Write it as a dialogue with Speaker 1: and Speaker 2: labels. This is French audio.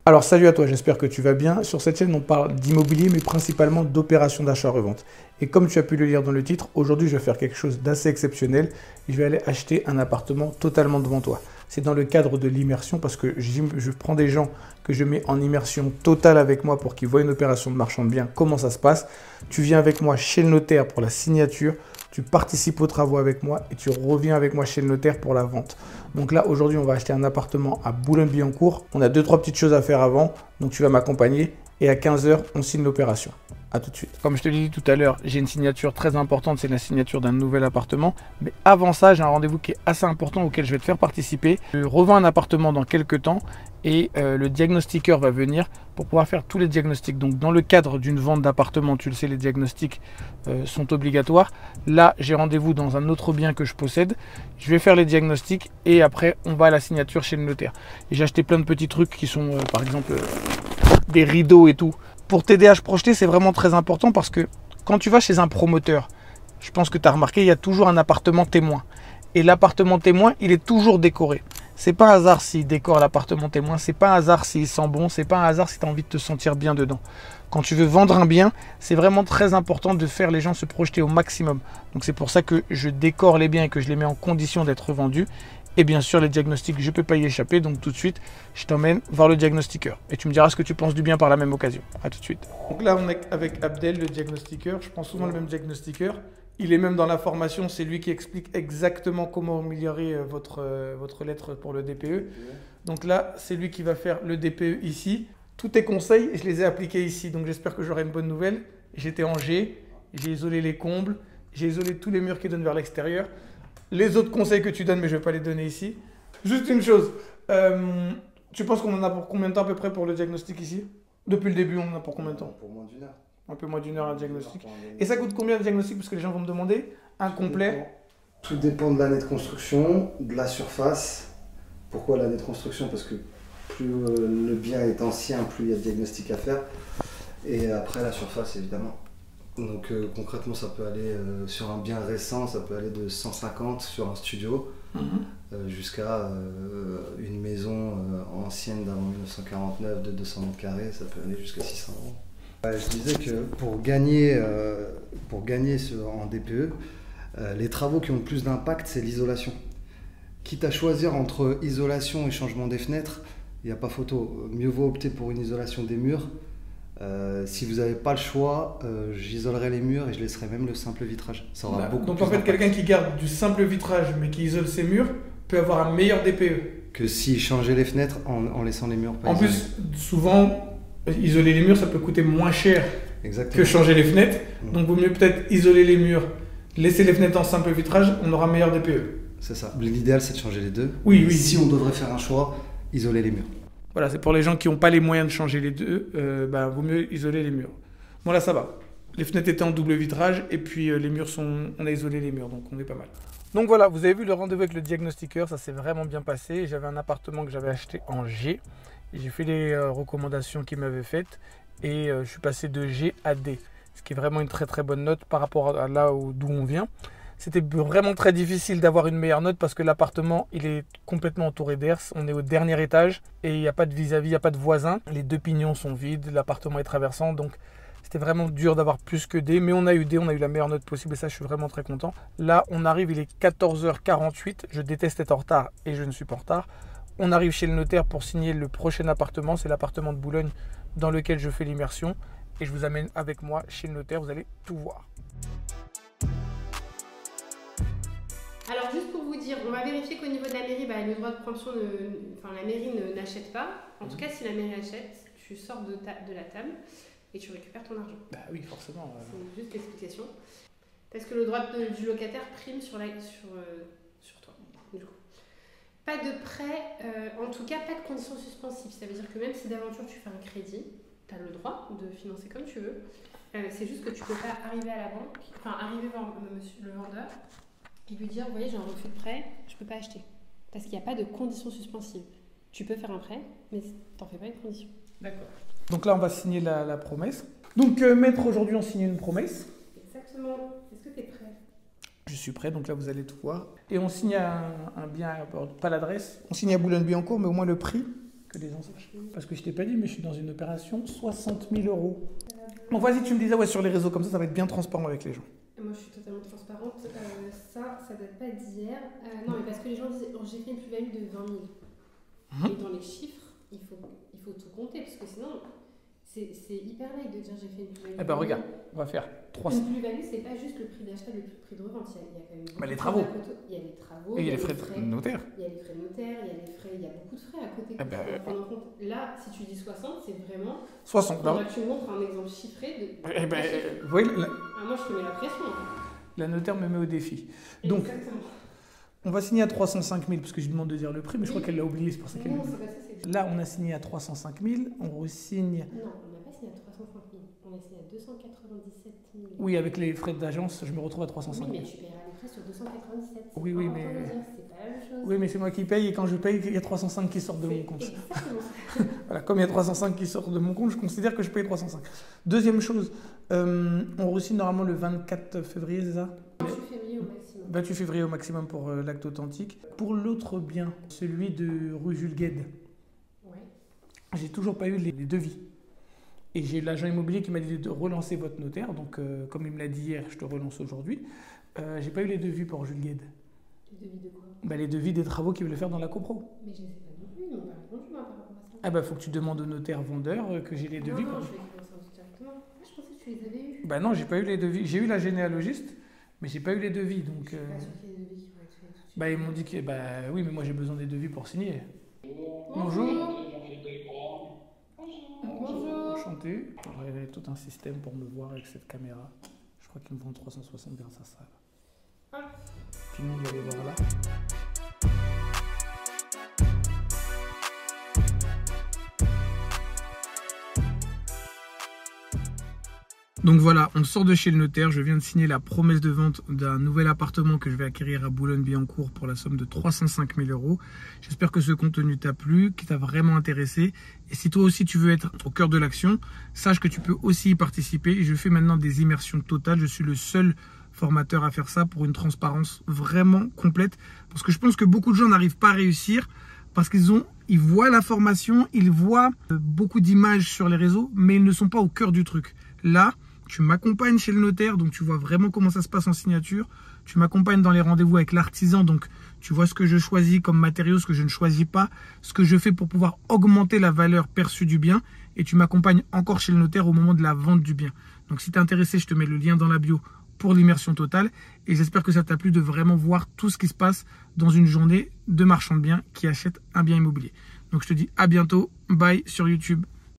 Speaker 1: Alors salut à toi, j'espère que tu vas bien. Sur cette chaîne, on parle d'immobilier, mais principalement d'opérations d'achat-revente. Et comme tu as pu le lire dans le titre, aujourd'hui, je vais faire quelque chose d'assez exceptionnel. Je vais aller acheter un appartement totalement devant toi. C'est dans le cadre de l'immersion parce que je prends des gens que je mets en immersion totale avec moi pour qu'ils voient une opération de marchand de biens, comment ça se passe. Tu viens avec moi chez le notaire pour la signature. Tu participes aux travaux avec moi et tu reviens avec moi chez le notaire pour la vente. Donc là, aujourd'hui, on va acheter un appartement à Boulogne-Billancourt. On a 2-3 petites choses à faire avant, donc tu vas m'accompagner. Et à 15 h, on signe l'opération. A tout de suite. Comme je te l'ai dit tout à l'heure, j'ai une signature très importante, c'est la signature d'un nouvel appartement. Mais avant ça, j'ai un rendez-vous qui est assez important auquel je vais te faire participer. Je revends un appartement dans quelques temps et le diagnostiqueur va venir pour pouvoir faire tous les diagnostics. Donc dans le cadre d'une vente d'appartement, tu le sais, les diagnostics sont obligatoires. Là, j'ai rendez-vous dans un autre bien que je possède. Je vais faire les diagnostics et après, on va à la signature chez le notaire. Et j'ai acheté plein de petits trucs qui sont, par exemple, des rideaux et tout. Pour t'aider à se projeter, c'est vraiment très important parce que quand tu vas chez un promoteur, je pense que tu as remarqué, il y a toujours un appartement témoin. Et l'appartement témoin, il est toujours décoré. C'est pas un hasard s'il décore l'appartement témoin, c'est pas un hasard s'il sent bon, c'est pas un hasard si tu as envie de te sentir bien dedans. Quand tu veux vendre un bien, c'est vraiment très important de faire les gens se projeter au maximum. Donc c'est pour ça que je décore les biens et que je les mets en condition d'être vendus. Et bien sûr, les diagnostics, je ne peux pas y échapper. Donc tout de suite, je t'emmène voir le diagnostiqueur. Et tu me diras ce que tu penses du bien par la même occasion. A tout de suite. Donc là, on est avec Abdel, le diagnostiqueur. Je prends souvent le même diagnostiqueur. Il est même dans la formation. C'est lui qui explique exactement comment améliorer votre lettre pour le DPE. Donc là, c'est lui qui va faire le DPE ici. Tous tes conseils, je les ai appliqués ici. Donc j'espère que j'aurai une bonne nouvelle. J'étais en G. J'ai isolé les combles. J'ai isolé tous les murs qui donnent vers l'extérieur. Les autres conseils que tu donnes, mais je ne vais pas les donner ici. Juste une chose, tu penses qu'on en a pour combien de temps à peu près pour le diagnostic ici? Depuis le début, on en a pour combien de temps?
Speaker 2: Pour moins d'une heure.
Speaker 1: Un peu moins d'une heure un diagnostic. Et ça coûte combien le diagnostic? Parce que les gens vont me demander. Un complet.
Speaker 2: Tout dépend de l'année de construction, de la surface. Pourquoi l'année de construction? Parce que plus le bien est ancien, plus il y a de diagnostic à faire. Et après la surface, évidemment. Donc concrètement, ça peut aller sur un bien récent, ça peut aller de 150 sur un studio jusqu'à une maison ancienne d'avant 1949 de 200 mètres carrés, ça peut aller jusqu'à 600 euros. Je disais que pour gagner en DPE, les travaux qui ont le plus d'impact, c'est l'isolation. Quitte à choisir entre isolation et changement des fenêtres, il n'y a pas photo. Mieux vaut opter pour une isolation des murs. Si vous n'avez pas le choix, j'isolerai les murs et je laisserai même le simple vitrage. Ça aura beaucoup
Speaker 1: donc
Speaker 2: plus
Speaker 1: en fait, quelqu'un qui garde du simple vitrage mais qui isole ses murs peut avoir un meilleur DPE.
Speaker 2: Que s'il changeait les fenêtres en laissant les murs pas
Speaker 1: En
Speaker 2: isolés.
Speaker 1: plus, souvent, isoler les murs, ça peut coûter moins cher
Speaker 2: Exactement.
Speaker 1: que changer les fenêtres. Donc, vaut mieux peut-être isoler les murs, laisser les fenêtres en simple vitrage, on aura un meilleur DPE.
Speaker 2: C'est ça. L'idéal, c'est de changer les deux.
Speaker 1: Oui, oui.
Speaker 2: Si on devrait faire un choix, isoler les murs.
Speaker 1: Voilà, c'est pour les gens qui n'ont pas les moyens de changer les deux, vaut mieux isoler les murs. Bon, là, ça va. Les fenêtres étaient en double vitrage et puis les murs on a isolé les murs, donc on est pas mal. Donc voilà, vous avez vu le rendez-vous avec le diagnostiqueur, ça s'est vraiment bien passé. J'avais un appartement que j'avais acheté en G. J'ai fait les recommandations qu'il m'avait faites et je suis passé de G à D, ce qui est vraiment une très très bonne note par rapport à là d'où on vient. C'était vraiment très difficile d'avoir une meilleure note parce que l'appartement, il est complètement entouré d'herse. On est au dernier étage et il n'y a pas de vis-à-vis, il n'y a pas de voisins. Les deux pignons sont vides, l'appartement est traversant. Donc, c'était vraiment dur d'avoir plus que D. Mais on a eu D, on a eu la meilleure note possible et ça, je suis vraiment très content. Là, on arrive, il est 14 h 48. Je déteste être en retard et je ne suis pas en retard. On arrive chez le notaire pour signer le prochain appartement. C'est l'appartement de Boulogne dans lequel je fais l'immersion. Et je vous amène avec moi chez le notaire. Vous allez tout voir.
Speaker 3: Alors juste pour vous dire, on va vérifier qu'au niveau de la mairie, le droit de préemption, la mairie n'achète pas. En tout cas, si la mairie achète, tu sors de la table et tu récupères ton argent.
Speaker 1: Bah oui, forcément.
Speaker 3: C'est juste l'explication. Parce que le droit du locataire prime sur toi, du coup. Pas de prêt, en tout cas pas de conditions suspensives. Ça veut dire que même si d'aventure tu fais un crédit, tu as le droit de financer comme tu veux. C'est juste que tu ne peux pas arriver à la banque, arriver voir le vendeur et lui dire, vous voyez, j'ai un refus de prêt, je ne peux pas acheter. Parce qu'il n'y a pas de conditions suspensives. Tu peux faire un prêt, mais tu n'en fais pas une condition.
Speaker 1: D'accord. Donc là, on va signer la promesse. Donc, maître, aujourd'hui, on signe une promesse.
Speaker 3: Exactement. Est-ce que tu es prêt?
Speaker 1: Je suis prêt, donc là, vous allez tout voir. Et on signe un bien, pas l'adresse, on signe à Boulogne-Billancourt, mais au moins le prix. Que les gens sachent. Parce que je t'ai pas dit, mais je suis dans une opération 60 000 €. Bon, vas-y, tu me disais, ouais, sur les réseaux, comme ça va être bien transparent avec les gens.
Speaker 3: Moi, je suis totalement transparente. Ça date pas d'hier. Non, mais parce que les gens disent, oh, j'ai fait une plus-value de 20 000. Et dans les chiffres, il faut tout compter, parce que sinon, c'est hyper light de dire j'ai fait une plus-value.
Speaker 1: Eh ben, regarde, on va faire 300.
Speaker 3: Une plus-value, c'est pas juste le prix d'achat, le prix de revente. Il y a quand même beaucoup
Speaker 1: les travaux.
Speaker 3: Il y a les travaux.
Speaker 1: Et il y a les frais de notaire.
Speaker 3: Il y a les frais de notaire, il y a beaucoup de frais à côté.
Speaker 1: Eh ben,
Speaker 3: prendre en compte. Là, si tu dis 60, c'est vraiment.
Speaker 1: 60, là.
Speaker 3: Tu montres un exemple chiffré de.
Speaker 1: Eh ben, oui,
Speaker 3: moi, je te mets la pression.
Speaker 1: La notaire me met au défi. Donc,
Speaker 3: exactement.
Speaker 1: On va signer à 305 000 parce que je lui demande de dire le prix, mais je crois qu'elle l'a oublié, c'est pour ça qu'elle l'a oublié. Là, on a signé à 305 000, on re-signe.
Speaker 3: Non, on n'a pas signé à 305 000, on a signé à 297 000.
Speaker 1: Oui, avec les frais d'agence, je me retrouve à 305 000.
Speaker 3: Oui, mais tu paieras les frais sur 297.
Speaker 1: Oui, mais.
Speaker 3: C'est pas la même chose.
Speaker 1: Oui, mais c'est moi qui paye et quand je paye, il y a 305 qui sortent de mon compte.
Speaker 3: Exactement ça.
Speaker 1: Voilà, comme il y a 305 qui sortent de mon compte, je considère que je paye 305. Deuxième chose, on re-signe normalement le 24 février, c'est ça ?
Speaker 3: 28 février au maximum.
Speaker 1: 28 février au maximum pour l'acte authentique. Pour l'autre bien, celui de rue Jules Guesde, j'ai toujours pas eu les devis. Et j'ai l'agent immobilier qui m'a dit de relancer votre notaire. Donc, comme il me l'a dit hier, je te relance aujourd'hui. J'ai pas eu les devis pour Jules Guesde.
Speaker 3: Les devis de quoi ?
Speaker 1: Les devis des travaux qu'il voulait faire dans la copro.
Speaker 3: Mais je ne sais pas non plus, ils m'ont pas répondu par rapport à ça.
Speaker 1: Ah faut que tu demandes au notaire vendeur que j'ai les devis.
Speaker 3: Non, je vais écrire ça directement. Je pensais que tu les avais eus.
Speaker 1: Non, j'ai pas eu les devis. J'ai eu la généalogiste, mais j'ai pas eu les devis. Donc,
Speaker 3: je suis pas sûre qu'il y ait des devis qui vont être faits tout de suite.
Speaker 1: Ils m'ont dit que oui, mais moi j'ai besoin des devis pour signer. Bonjour.
Speaker 3: Bonjour.
Speaker 1: Enchanté. J'aurais tout un système pour me voir avec cette caméra. Je crois qu'ils me vendent 360 vers sa salle. Puis nous, on va aller voir là. Donc voilà, on sort de chez le notaire. Je viens de signer la promesse de vente d'un nouvel appartement que je vais acquérir à Boulogne-Billancourt pour la somme de 305 000 €. J'espère que ce contenu t'a plu, qui t'a vraiment intéressé. Et si toi aussi tu veux être au cœur de l'action, sache que tu peux aussi y participer. Je fais maintenant des immersions totales. Je suis le seul formateur à faire ça pour une transparence vraiment complète. Parce que je pense que beaucoup de gens n'arrivent pas à réussir parce ils voient la formation, ils voient beaucoup d'images sur les réseaux, mais ils ne sont pas au cœur du truc. Là, tu m'accompagnes chez le notaire, donc tu vois vraiment comment ça se passe en signature. Tu m'accompagnes dans les rendez-vous avec l'artisan, donc tu vois ce que je choisis comme matériaux, ce que je ne choisis pas, ce que je fais pour pouvoir augmenter la valeur perçue du bien. Et tu m'accompagnes encore chez le notaire au moment de la vente du bien. Donc si tu es intéressé, je te mets le lien dans la bio pour l'immersion totale. Et j'espère que ça t'a plu de vraiment voir tout ce qui se passe dans une journée de marchand de biens qui achète un bien immobilier. Donc je te dis à bientôt, bye sur YouTube.